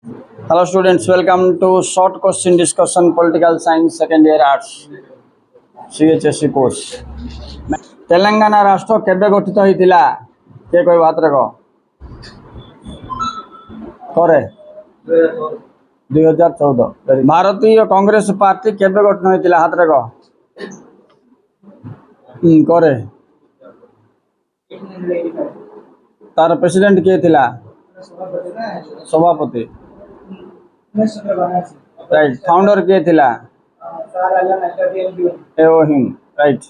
Hello students, welcome to short question discussion political science second year arts CHSC course. Telangana राष्ट्र केबे गठित होइतिला के कोइ बात रखो करे 2014 भारतीय कांग्रेस पार्टी केबे गठन होइतिला हाथ रखो करे तार प्रेसिडेंट के थिला सभापति राइट फाउंडर के थिला एओहिम राइट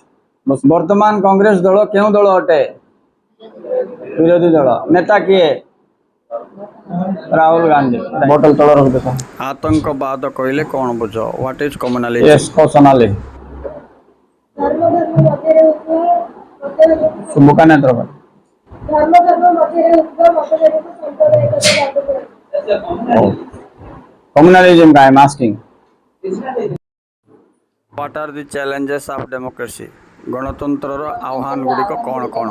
वर्तमान कांग्रेस दल क्यों दल अटे विरोधी दल नेता किए राहुल गांधी बोतल तल रख देखो आतंकवाद कहले कौन बुझ व्हाट इज कम्युनलिज्म यस कौशनाली सुबुका नेत्र communalism I am asking. What are the challenges of democracy? गणतंत्र आह्वान गुड़ी को कौन कौन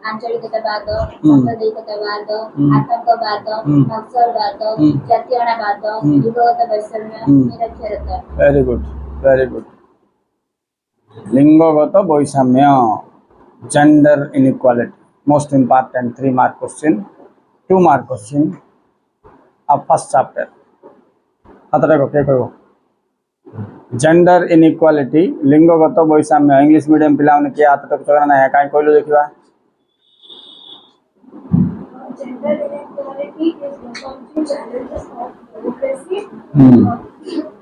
आंचलिकतावाद सांप्रदायिकतावाद आतंकवाद नक्सलवाद जातीयतावाद लिंगगत वैषम्य निरक्षरता वेरी गुड लिंगगत वैषम्य gender inequality most important 3 mark question 2 mark question of first chapter हातरे को के कहबो जेंडर इनइक्वालिटी लिंगगत वैषम्य इंग्लिश मीडियम पिला ने के हाथ तक चोरा ना है काई कहलो देखिबा gender inequality is one of the challenges of democracy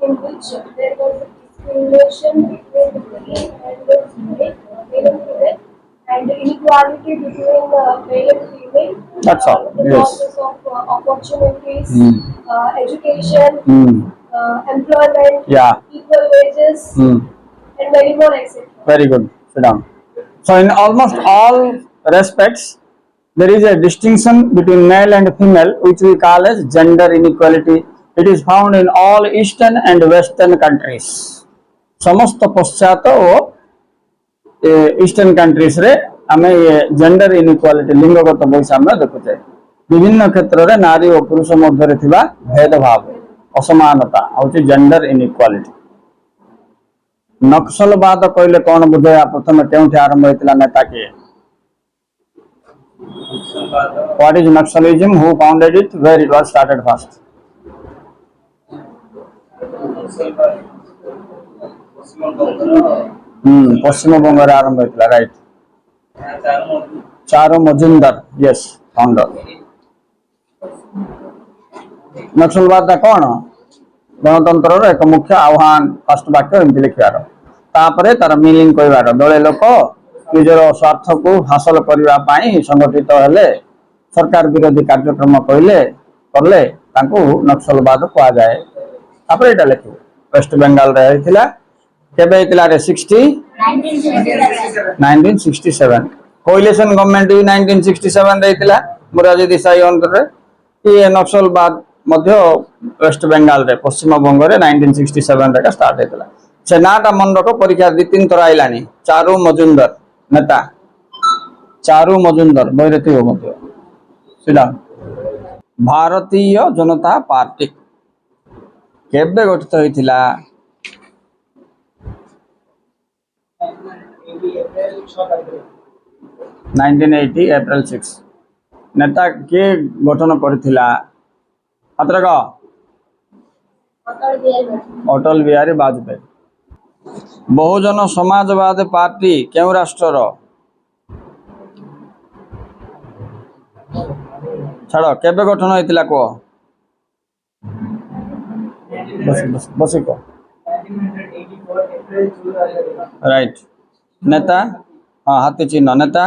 in which there was a discrimination between the male and the female and inequality between male and female. That's all. The Yes. process of opportunities, education, employment, equal wages, and many more, etc. Very good. Sit down. So in almost all respects, there is a distinction between male and female, which we call as gender inequality. It is found in all Eastern and Western countries. समस्त पश्चात और eastern countries रे आमे ये gender inequality लिंगगत वैषम्य देखुचे विभिन्न क्षेत्र रे नारी और पुरुष मध्य रे थिबा भेदभाव असमानता होची जेंडर इनइक्वालिटी नक्सलवाद कहले कौन बुझे प्रथम केउठी आरंभ होइतिला नेता के what is naxalism who founded it where it was started first Paschim Banga रे आरंभ होइतिला right Charu Majumdar yes founder नक्सलवाद कौन गणतंत्र एक मुख्य आह्वान फर्स्ट वाक्य एमती लिखार तापर तार मिनिंग कहबार दले लोक निजर स्वार्थ को हासिल करने संगठित हेले सरकार विरोधी कार्यक्रम कहले करले तांको नक्सलवाद कहा जाए तापर एटा लिख वेस्ट बंगाल रे हितला केबे हितला रे 1967 कोलिशन गवर्नमेंट 1967 रे हितला मुरारजी देसाई अंदर रे ये नक्सलवाद मध्य वेस्ट बंगाल रे पश्चिम बंग रे 1967 रे स्टार्ट हेतला से नाटा मन रखो परीक्षा 2-3 थर आइलानी चारू मजुमदार नेता चारू मजुमदार बैरती हो मध्य सिला भारतीय जनता पार्टी केबे गठित होइतिला 1980 अप्रैल 6 नेता के गठन करथिला अत्रक अटल बिहारी वाजपेयी बहुजन समाजवाद पार्टी क्यों राष्ट्र छाड़ केबे गठन होइतिला को बस को राइट नेता हाँ हाथी चिन्ह नेता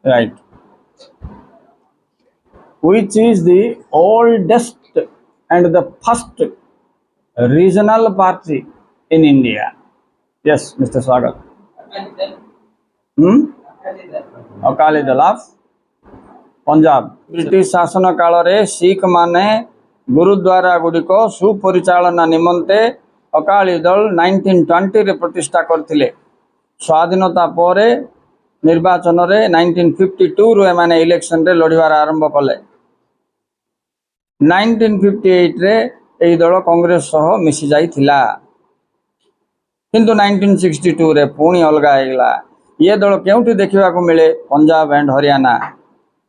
right which is the oldest and the first regional party in India yes Mr. Swagat Akali Dal of Punjab British शासन काल रे सिख माने गुरुद्वारा गुड़िक सुपरिचालना निमंते अकाली दल 1920 रे प्रतिष्ठा करथिले स्वाधीनता परे निर्वाचन रे 1952 रु एमाने इलेक्शन रे लड़िवार आरंभ कले। 1958 रे एई दल कांग्रेस सह मिसी जाइथिला, किंतु 1962 रे पुणी अलगा हेगला। ये दल केउठी देखिबा को मिले? पंजाब एंड हरियाणा।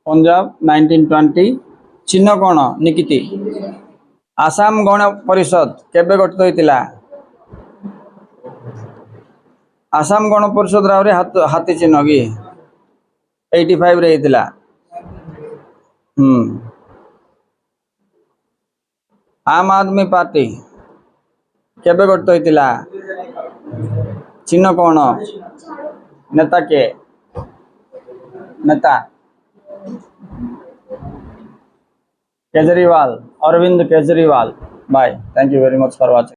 पंजाब 1920 चिन्ह कोण? निकिति। आसाम गण परिषद केबे गठित होइतिला? आसाम गण परिषद रावरे हाथी चिन्ह की 85 रे हेतिला। आम आदमी पार्टी केबे गठित होइतिला? चिन्ह कोण? नेता के? नेता Kejriwal, Arvind Kejriwal. Bye, thank you very much for watching.